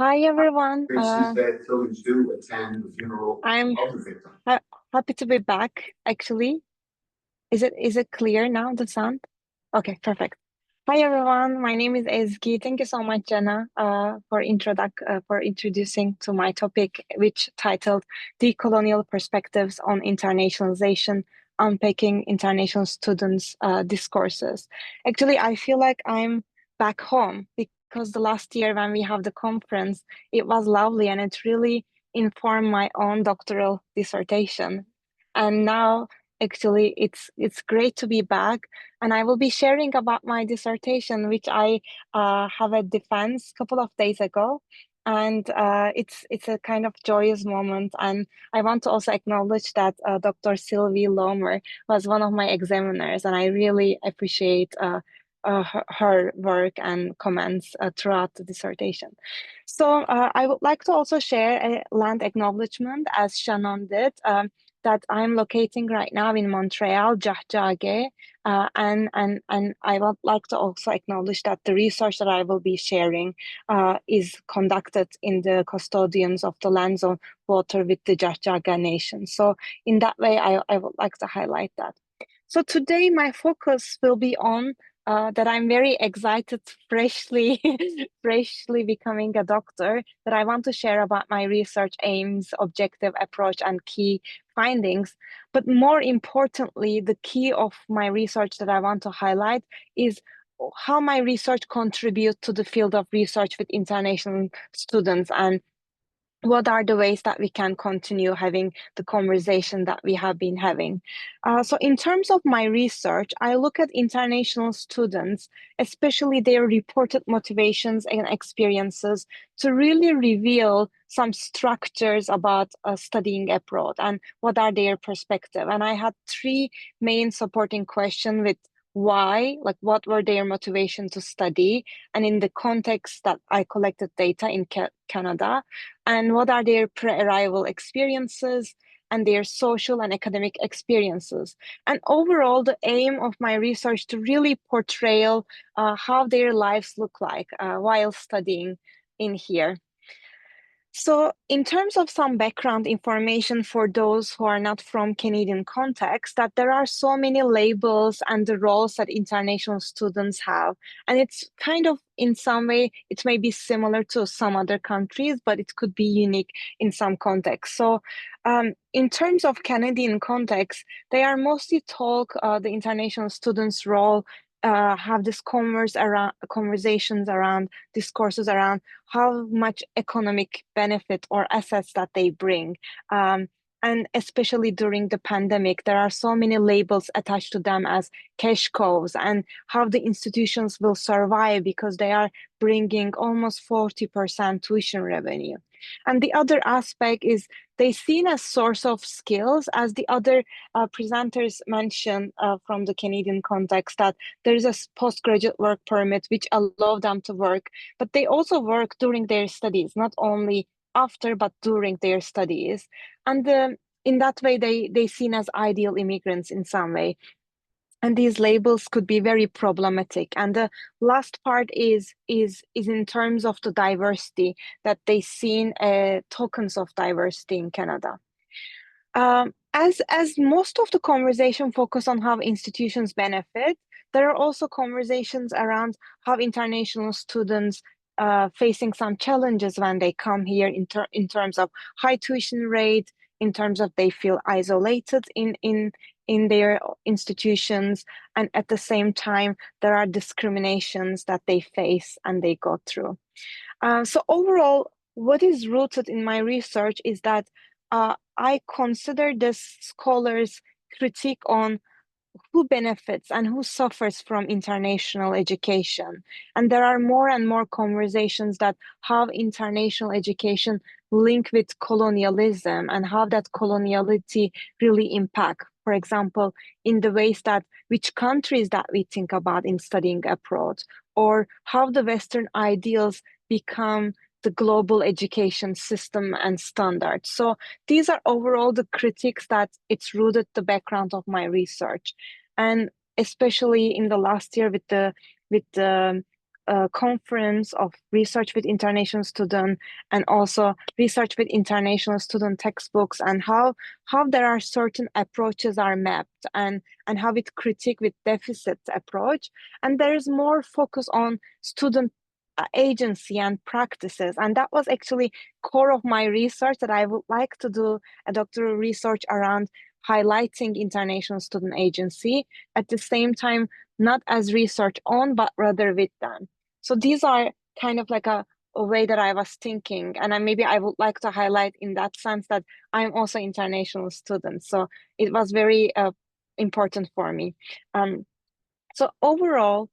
Hi everyone. Children do attend the funeral I'm of the victim. happy to be back, actually. Is it clear now, the sound? Okay, perfect. Hi everyone. My name is Ezgi. Thank you so much, Jenna, for introducing to my topic, which titled Decolonial Perspectives on Internationalization, Unpacking International Students' Discourses. Actually, I feel like I'm back home because the last year when we have the conference, it was lovely and it really informed my own doctoral dissertation. And now actually it's great to be back, and I will be sharing about my dissertation, which I have a defense a couple of days ago. And it's a kind of joyous moment. And I want to also acknowledge that Dr. Sylvie Lomer was one of my examiners, and I really appreciate her work and comments throughout the dissertation. So I would like to also share a land acknowledgement, as Shannon did, that I'm locating right now in Montreal, Jahjage, and I would like to also acknowledge that the research that I will be sharing is conducted in the custodians of the lands of water with the Jahjaga Nation. So in that way, I would like to highlight that. So today my focus will be on that I'm very excited, freshly becoming a doctor, that I want to share about my research aims, objective approach, and key findings. But more importantly, the key of my research that I want to highlight is how my research contributes to the field of research with international students, and what are the ways that we can continue having the conversation that we have been having. So in terms of my research, I look at international students, especially their reported motivations and experiences, to really reveal some structures about studying abroad and what are their perspective. And I had three main supporting questions with why, like what were their motivation to study, and in the context that I collected data in Canada, and what are their pre-arrival experiences and their social and academic experiences. And overall, the aim of my research to really portray how their lives look like while studying in here. So in terms of some background information for those who are not from Canadian context, that there are so many labels and the roles that international students have. And it's kind of, in some way, it may be similar to some other countries, but it could be unique in some contexts. So in terms of Canadian context, they are mostly talk the international students' role, have this conversations around discourses around how much economic benefit or assets that they bring. And especially during the pandemic, there are so many labels attached to them as cash cows, and how the institutions will survive because they are bringing almost 40% tuition revenue. And the other aspect is they seen as source of skills, as the other presenters mentioned from the Canadian context, that there is a postgraduate work permit which allow them to work, but they also work during their studies, not only after, but during their studies. And in that way, they seen as ideal immigrants in some way. And these labels could be very problematic. And the last part is in terms of the diversity, that they seen tokens of diversity in Canada. As most of the conversation focus on how institutions benefit, there are also conversations around how international students facing some challenges when they come here in terms of high tuition rate, in terms of they feel isolated in their institutions, and at the same time there are discriminations that they face and they go through. So overall, what is rooted in my research is that I consider this scholars' critique on who benefits and who suffers from international education. And there are more and more conversations that how international education link with colonialism and how that coloniality really impact, for example, in the ways that which countries that we think about in studying abroad, or how the Western ideals become the global education system and standards. So these are overall the critiques that it's rooted the background of my research. And especially in the last year with the conference of research with international student and also research with international student textbooks, and how there are certain approaches are mapped, and how it critique with deficit approach, and there is more focus on student agency and practices, and that was actually core of my research, that I would like to do a doctoral research around highlighting international student agency, at the same time not as research on, but rather with them. So these are kind of like a way that I was thinking, and maybe I would like to highlight in that sense that I'm also international student. So it was very important for me. Um, so overall,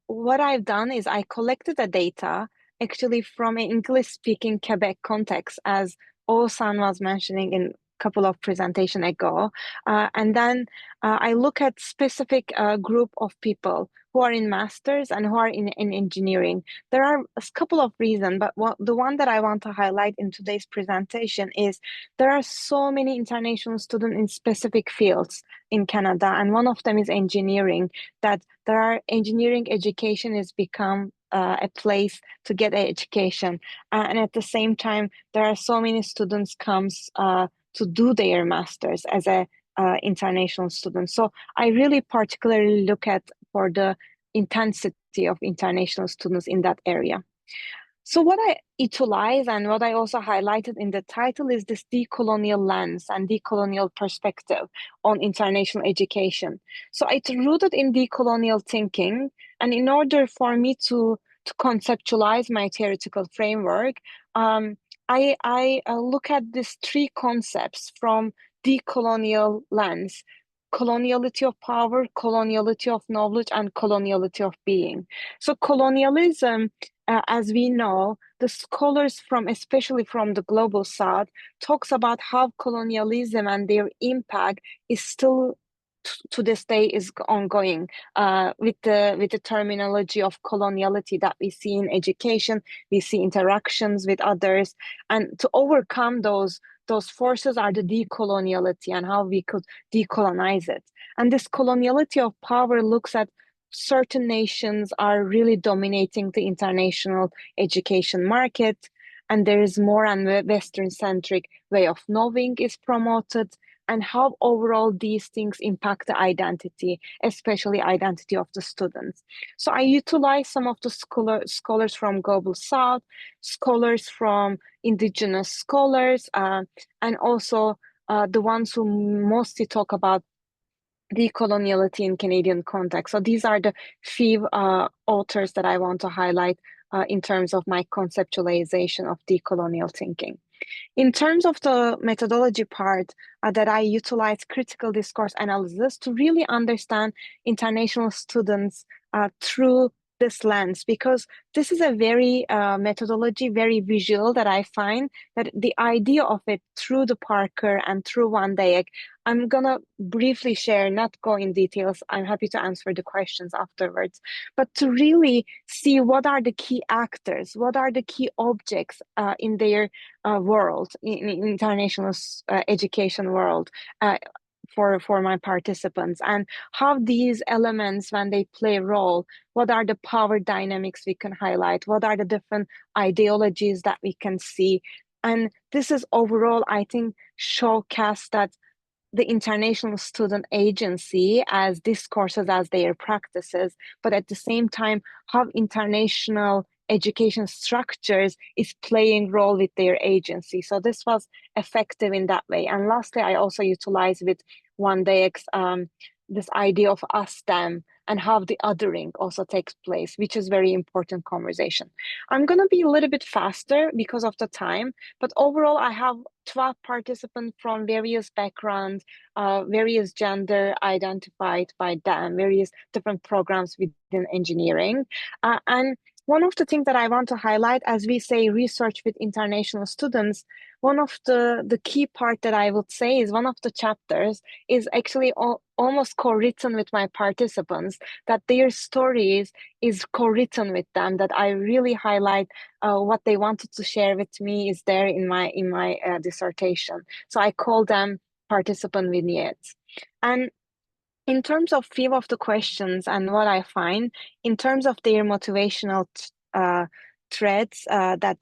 what I've done is I collected the data actually from an English-speaking Quebec context, as Osan was mentioning in a couple of presentation ago. And then I look at specific group of people who are in masters and who are in engineering. There are a couple of reasons, but the one that I want to highlight in today's presentation is there are so many international students in specific fields in Canada, and one of them is engineering, that there are engineering education has become a place to get an education, and at the same time there are so many students comes to do their masters as a international student. So I really particularly look at for the intensity of international students in that area. So what I utilize and what I also highlighted in the title is this decolonial lens and decolonial perspective on international education. So it's rooted in decolonial thinking, and in order for me to conceptualize my theoretical framework, I look at these three concepts from decolonial lens: coloniality of power, coloniality of knowledge, and coloniality of being. So colonialism, as we know, the scholars from, especially from the global south, talks about how colonialism and their impact is still to this day is ongoing, with the terminology of coloniality that we see in education, we see interactions with others, and to overcome those forces are the decoloniality and how we could decolonize it. And this coloniality of power looks at certain nations are really dominating the international education market, and there is more and Western centric way of knowing is promoted, and how overall these things impact the identity, especially identity of the students. So I utilize some of the scholars from Global South, scholars from indigenous scholars, and also the ones who mostly talk about decoloniality in Canadian context. So these are the few authors that I want to highlight in terms of my conceptualization of decolonial thinking. In terms of the methodology part, that I utilize critical discourse analysis to really understand international students through this lens, because this is a very methodology, very visual, that I find that the idea of it through the Parker and through Van Dijk, I'm gonna briefly share, not go in details. I'm happy to answer the questions afterwards, but to really see what are the key actors, what are the key objects in their world, in international education world, uh, for my participants, and how these elements, when they play a role, what are the power dynamics we can highlight, what are the different ideologies that we can see. And this is overall, I think, showcase that the international student agency as discourses as their practices, but at the same time how international education structures is playing role with their agency. So this was effective in that way. And lastly, I also utilize with One Day's this idea of us them and how the othering also takes place, which is very important conversation. I'm going to be a little bit faster because of the time, but overall I have 12 participants from various backgrounds, various gender identified by them, various different programs within engineering. And one of the things that I want to highlight, as we say, research with international students, one of the key part that I would say is one of the chapters is actually almost co-written with my participants, that their stories is co-written with them, that I really highlight what they wanted to share with me is there in my dissertation. So I call them participant vignettes. And In terms of few of the questions and what I find in terms of their motivational threads, that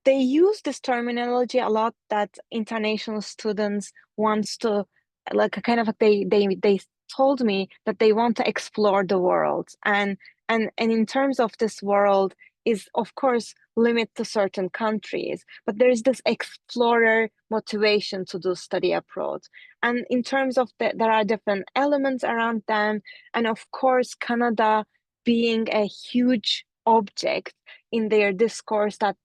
they use this terminology a lot, that international students wants to, like, a kind of, they told me that they want to explore the world, and in terms of this world is of course limit to certain countries, but there is this explorer motivation to do study abroad. And in terms of there are different elements around them. And of course, Canada being a huge object in their discourse, that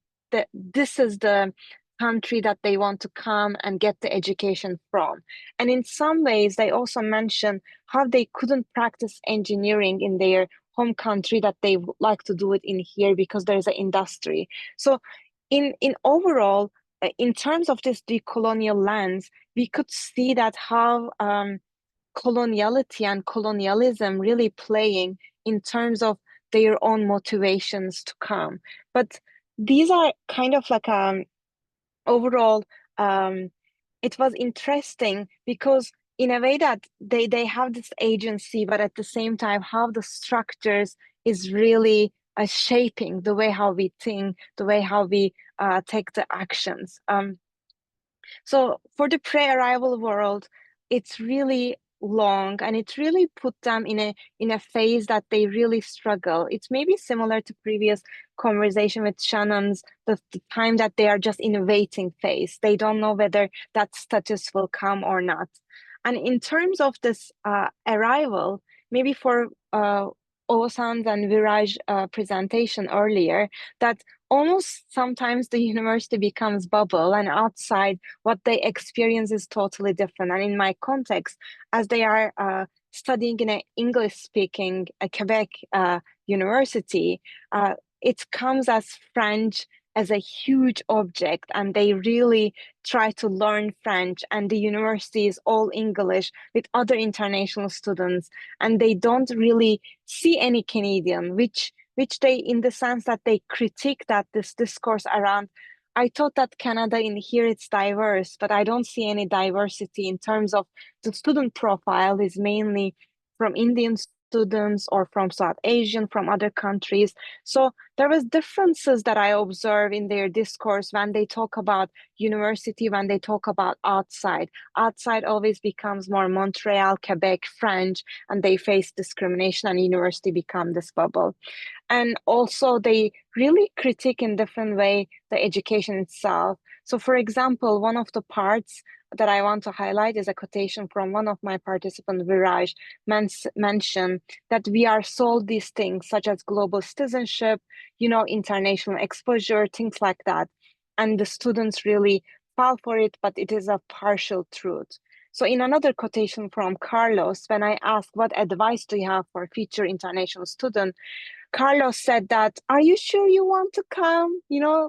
this is the country that they want to come and get the education from. And in some ways, they also mention how they couldn't practice engineering in their home country, that they would like to do it in here because there's an industry. So in overall, in terms of this decolonial lens, we could see that how coloniality and colonialism really playing in terms of their own motivations to come. But these are kind of like overall, um, it was interesting because in a way that they have this agency, but at the same time, how the structures is really shaping the way how we think, the way how we take the actions. So for the pre-arrival world, it's really long, and it really put them in a phase that they really struggle. It's maybe similar to previous conversation with Shannon's, the time that they are just in a waiting phase. They don't know whether that status will come or not. And in terms of this arrival, maybe for Oğuzhan's and Viraj presentation earlier, that almost sometimes the university becomes bubble, and outside what they experience is totally different. And in my context, as they are studying in an English speaking Quebec university, it comes as French as a huge object, and they really try to learn French, and the university is all English with other international students, and they don't really see any Canadian, which they, in the sense that they critique that this discourse around, I thought that Canada in here it's diverse, but I don't see any diversity in terms of the student profile is mainly from Indian students or from South Asian, from other countries. So there was differences that I observe in their discourse when they talk about university, when they talk about outside. Outside always becomes more Montreal, Quebec, French, and they face discrimination, and university become this bubble. And also they really critique in different way the education itself. So for example, one of the parts that I want to highlight is a quotation from one of my participants, Viraj, mentioned that we are sold these things such as global citizenship, international exposure, things like that. And the students really fall for it, but it is a partial truth. So in another quotation from Carlos, when I asked what advice do you have for future international student, Carlos said that, are you sure you want to come?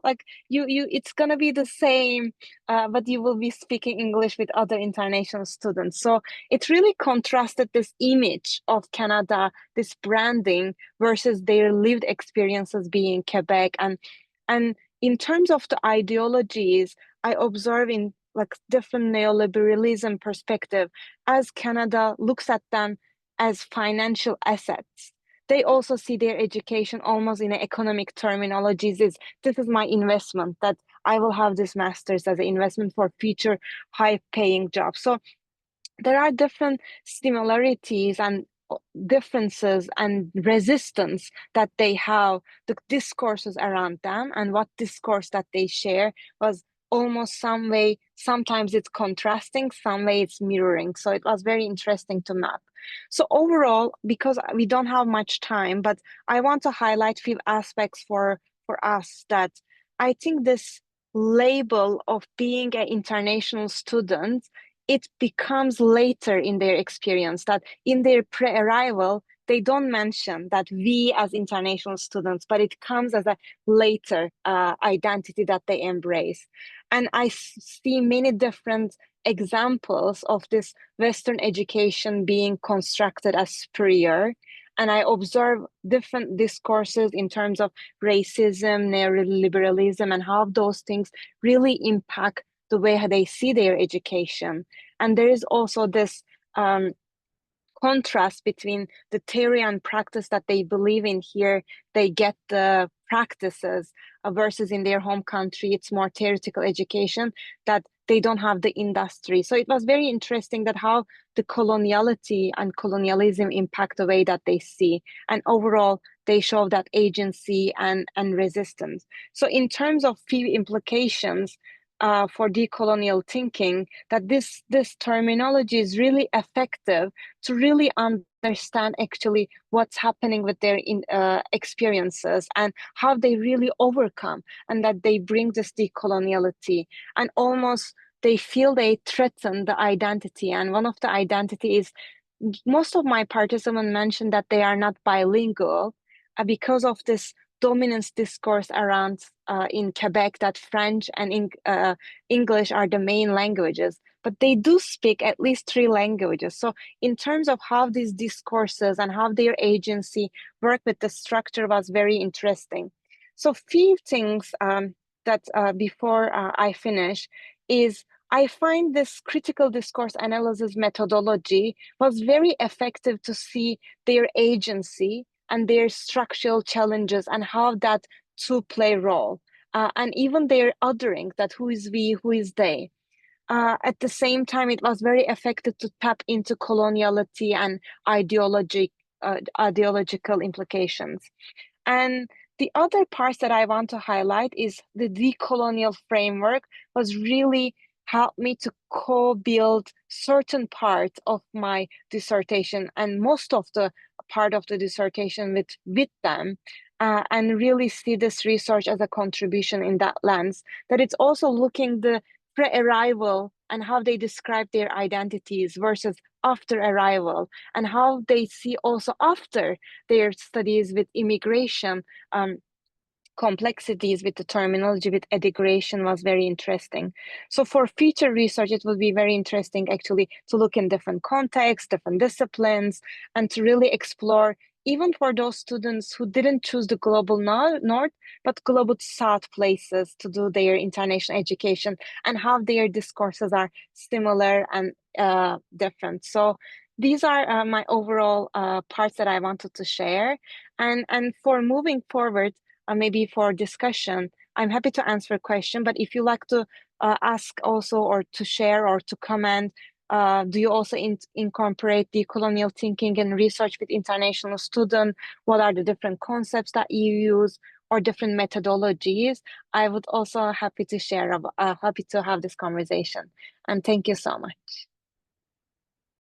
Like it's gonna be the same, but you will be speaking English with other international students. So it really contrasted this image of Canada, this branding versus their lived experiences being Quebec. And in terms of the ideologies, I observe in like different neoliberalism perspective, as Canada looks at them as financial assets, they also see their education almost in economic terminologies is, this is my investment, that I will have this master's as an investment for future high paying jobs. So there are different similarities and differences and resistance that they have, the discourses around them, and what discourse that they share was almost some way, sometimes it's contrasting, some way it's mirroring. So it was very interesting to map. So overall, because we don't have much time, but I want to highlight few aspects for us that I think this label of being an international student, it becomes later in their experience, that in their pre-arrival they don't mention that we as international students, but it comes as a later identity that they embrace. And I see many different examples of this Western education being constructed as superior. And I observe different discourses in terms of racism, neoliberalism, and how those things really impact the way they see their education. And there is also this contrast between the theory and practice that they believe in here. They get the practices versus in their home country, it's more theoretical education, that they don't have the industry. So it was very interesting that how the coloniality and colonialism impact the way that they see. And overall, they show that agency and resistance. So in terms of few implications for decolonial thinking, that this terminology is really effective to really understand actually what's happening with their experiences and how they really overcome, and that they bring this decoloniality, and almost they feel they threaten the identity. And one of the identity is, most of my participants mentioned that they are not bilingual because of this dominance discourse around in Quebec that French and English are the main languages, but they do speak at least three languages. So in terms of how these discourses and how their agency work with the structure was very interesting. So few things that before I finish is, I find this critical discourse analysis methodology was very effective to see their agency and their structural challenges and how that to play role. And even their othering, that who is we, who is they. At the same time, it was very effective to tap into coloniality and ideological implications. And the other parts that I want to highlight is the decolonial framework was really helped me to co-build certain parts of my dissertation and most of the part of the dissertation with them, and really see this research as a contribution in that lens, that it's also looking the pre-arrival and how they describe their identities versus after arrival, and how they see also after their studies with immigration, complexities with the terminology with integration was very interesting. So for future research, it will be very interesting actually to look in different contexts, different disciplines, and to really explore, even for those students who didn't choose the global north, but global south places to do their international education, and how their discourses are similar and different. So these are my overall parts that I wanted to share. And for moving forward, maybe for discussion, I'm happy to answer a question, but if you like to ask also, or to share or to comment, do you also incorporate the colonial thinking and research with international students? What are the different concepts that you use or different methodologies? I would also happy to share, happy to have this conversation. And thank you so much.